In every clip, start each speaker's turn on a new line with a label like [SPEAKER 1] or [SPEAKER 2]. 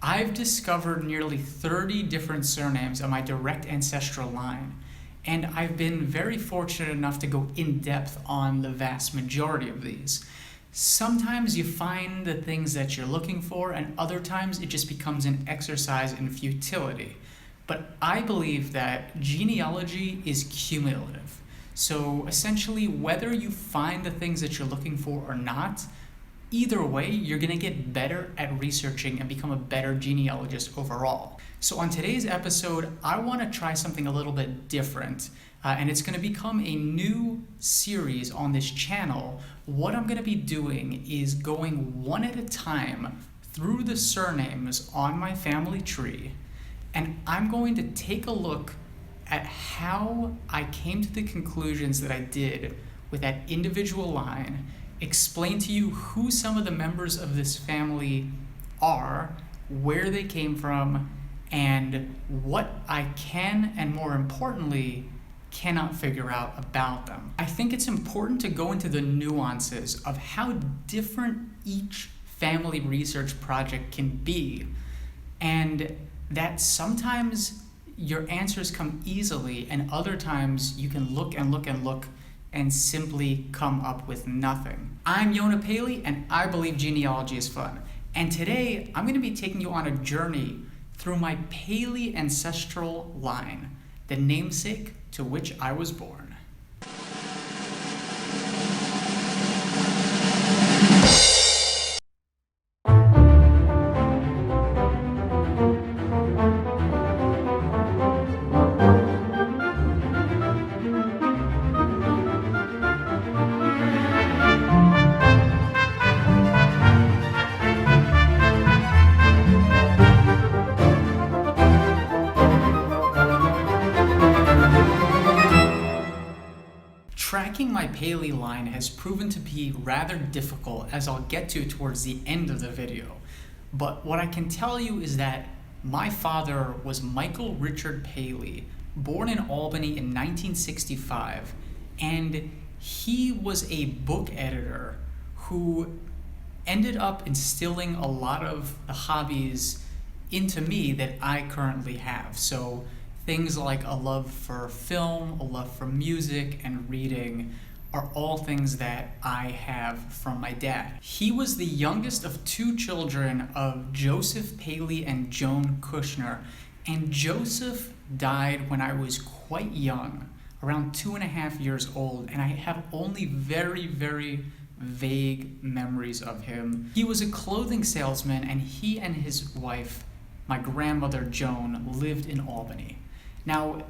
[SPEAKER 1] I've discovered nearly 30 different surnames on my direct ancestral line, and I've been very fortunate enough to go in depth on the vast majority of these. Sometimes you find the things that you're looking for, and other times it just becomes an exercise in futility. But I believe that genealogy is cumulative. So essentially, whether you find the things that you're looking for or not, either way, you're going to get better at researching and become a better genealogist overall. So on today's episode, I want to try something a little bit different, and it's going to become a new series on this channel. What I'm going to be doing is going one at a time through the surnames on my family tree, and I'm going to take a look at how I came to the conclusions that I did with that individual line, explain to you who some of the members of this family are, where they came from, and what I can, and more importantly, cannot figure out about them. I think it's important to go into the nuances of how different each family research project can be, and that sometimes your answers come easily, and other times you can look and look and look and simply come up with nothing. I'm Yona Paley, and I believe genealogy is fun. And today, I'm going to be taking you on a journey through my Paley ancestral line, the namesake to which I was born. Tracking my Paley line has proven to be rather difficult, as I'll get to towards the end of the video. But what I can tell you is that my father was Michael Richard Paley, born in Albany in 1965, and he was a book editor who ended up instilling a lot of the hobbies into me that I currently have. So things like a love for film, a love for music, and reading are all things that I have from my dad. He was the youngest of two children of Joseph Paley and Joan Kushner, and Joseph died when I was quite young, around 2.5 years old, and I have only very, very vague memories of him. He was a clothing salesman, and he and his wife, my grandmother Joan, lived in Albany. Now,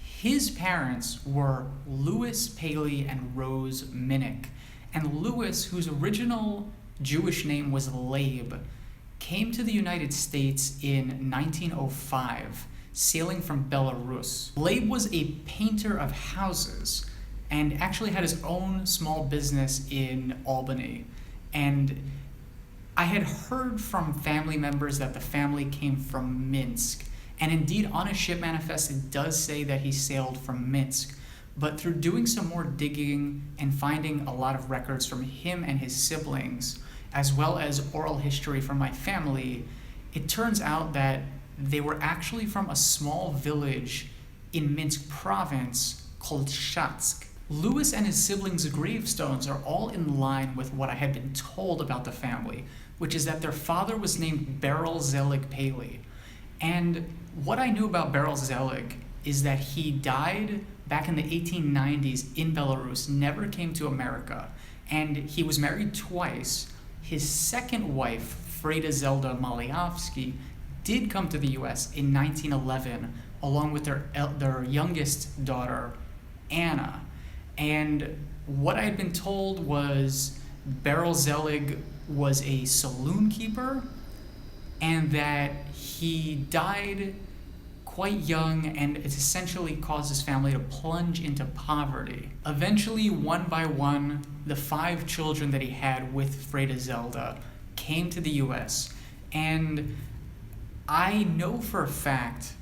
[SPEAKER 1] his parents were Louis Paley and Rose Minnick, and Louis, whose original Jewish name was Labe, came to the United States in 1905, sailing from Belarus. Labe was a painter of houses and actually had his own small business in Albany. And I had heard from family members that the family came from Minsk. And indeed, on his ship manifest, it does say that he sailed from Minsk. But through doing some more digging and finding a lot of records from him and his siblings, as well as oral history from my family, it turns out that they were actually from a small village in Minsk province called Shatsk. Louis and his siblings' gravestones are all in line with what I had been told about the family, which is that their father was named Beryl Zelig Paley. And what I knew about Beryl Zelig is that he died back in the 1890s in Belarus, never came to America, and he was married twice. His second wife, Freda Zelda Maliovsky, did come to the US in 1911, along with their youngest daughter, Anna. And what I had been told was Beryl Zelig was a saloon keeper, and that he died quite young, and it essentially caused his family to plunge into poverty. Eventually, one by one, the 5 children that he had with Freda Zelda came to the US. And I know for a fact,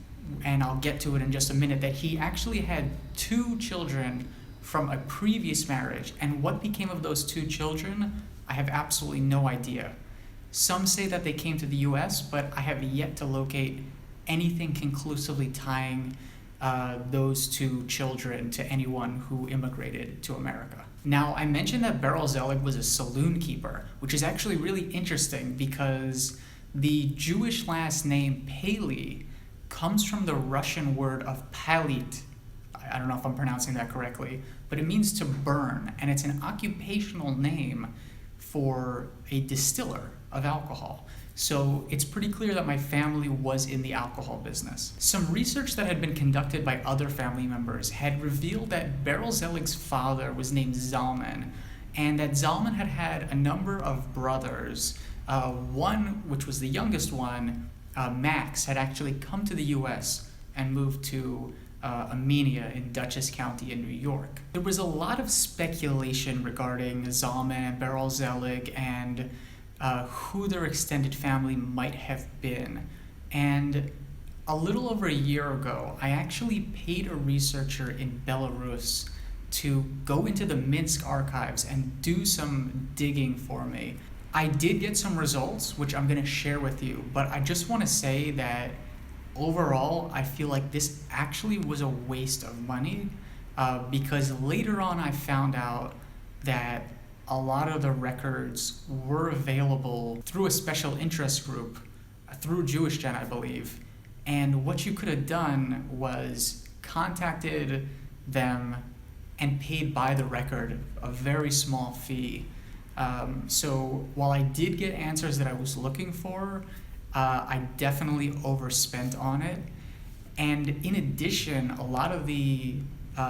[SPEAKER 1] and I'll get to it in just a minute, that he actually had 2 children from a previous marriage. And what became of those 2 children, I have absolutely no idea. Some say that they came to the US, but I have yet to locate anything conclusively tying those two children to anyone who immigrated to America. Now, I mentioned that Beryl Zelig was a saloon keeper, which is actually really interesting because the Jewish last name Paley comes from the Russian word of palit. I don't know if I'm pronouncing that correctly, but it means to burn, and it's an occupational name for a distiller of alcohol. So it's pretty clear that my family was in the alcohol business. Some research that had been conducted by other family members had revealed that Beryl Zelig's father was named Zalman, and that Zalman had had a number of brothers. One, which was the youngest one, Max, had actually come to the US and moved to Amenia in Dutchess County in New York. There was a lot of speculation regarding Zalman and Beryl Zelig and who their extended family might have been. And a little over a year ago, I actually paid a researcher in Belarus to go into the Minsk archives and do some digging for me. I did get some results, which I'm going to share with you, but I just want to say that overall, I feel like this actually was a waste of money because later on I found out that a lot of the records were available through a special interest group, through Jewish Gen, I believe. And what you could have done was contacted them and paid by the record a very small fee. So while I did get answers that I was looking for, I definitely overspent on it. And in addition, a lot of the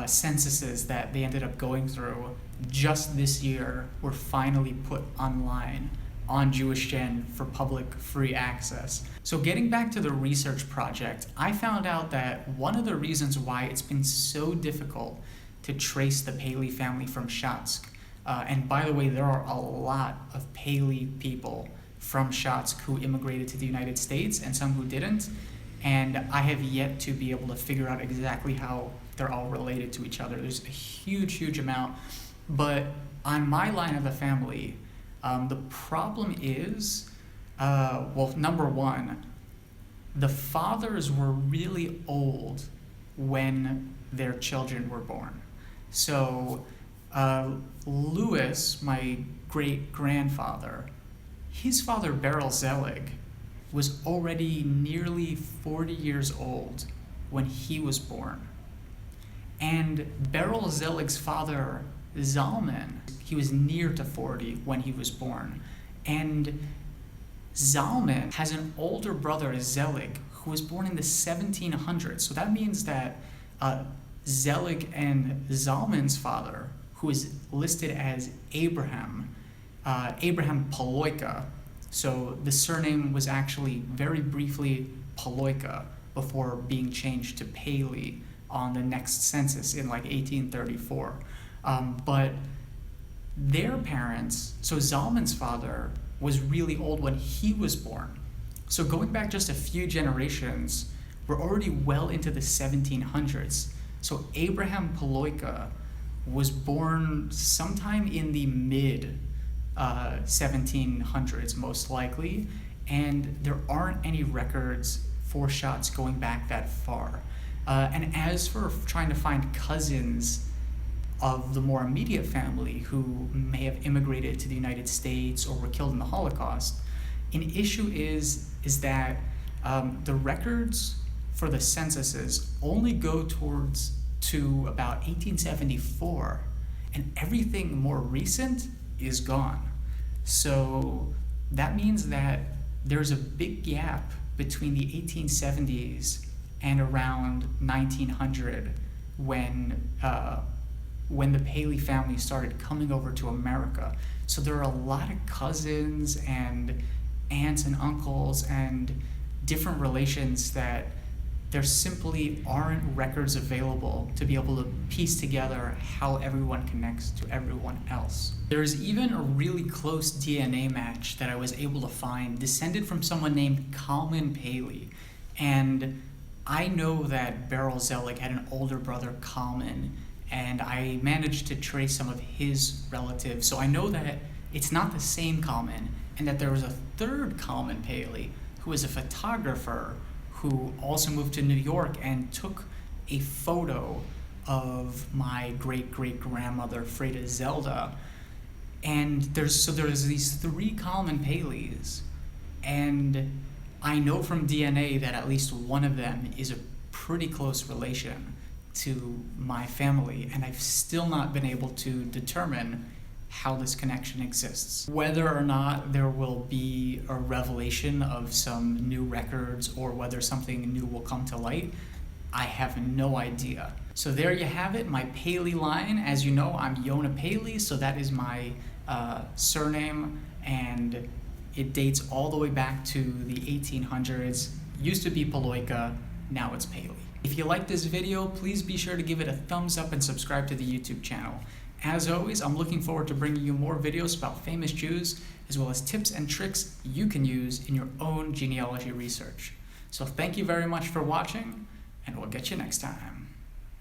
[SPEAKER 1] censuses that they ended up going through just this year were finally put online on Jewish Gen for public free access. So getting back to the research project, I found out that one of the reasons why it's been so difficult to trace the Paley family from Shatsk, and by the way, there are a lot of Paley people from Shatsk who immigrated to the United States and some who didn't, and I have yet to be able to figure out exactly how they're all related to each other. There's a huge amount, but on my line of the family, the problem is, well, number one, the fathers were really old when their children were born. So Louis, my great-grandfather, his father, Beryl Zelig, was already nearly 40 years old when he was born. And Beryl Zelig's father, Zalman, he was near to 40 when he was born. And Zalman has an older brother, Zelig, who was born in the 1700s. So that means that Zelig and Zalman's father, who is listed as Abraham Paloika. So the surname was actually very briefly Paloika before being changed to Paley on the next census in like 1834. But their parents, so Zalman's father was really old when he was born. So going back just a few generations, we're already well into the 1700s. So Abraham Paloika was born sometime in the mid 1700s, most likely, and there aren't any records for Shatsk going back that far. And as for trying to find cousins of the more immediate family who may have immigrated to the United States or were killed in the Holocaust, an issue is that the records for the censuses only go to about 1874, and everything more recent is gone. So that means that there's a big gap between the 1870s and around 1900 when the Paley family started coming over to America. So there are a lot of cousins and aunts and uncles and different relations that there simply aren't records available to be able to piece together how everyone connects to everyone else. There's even a really close DNA match that I was able to find, descended from someone named Kalman Paley. And I know that Beryl Zelig had an older brother, Kalman, and I managed to trace some of his relatives. So I know that it's not the same Kalman, and that there was a third common Paley who was a photographer who also moved to New York and took a photo of my great-great-grandmother, Freda Zelda. And there's these three common Paleys, and I know from DNA that at least one of them is a pretty close relation to my family, and I've still not been able to determine how this connection exists. Whether or not there will be a revelation of some new records or whether something new will come to light, I have no idea. So there you have it, my Paley line. As you know, I'm Yonah Paley, so that is my surname, and it dates all the way back to the 1800s. Used to be Paloika, now it's Paley. If you like this video, please be sure to give it a thumbs up and subscribe to the YouTube channel. As always, I'm looking forward to bringing you more videos about famous Jews, as well as tips and tricks you can use in your own genealogy research. So thank you very much for watching, and we'll get you next time.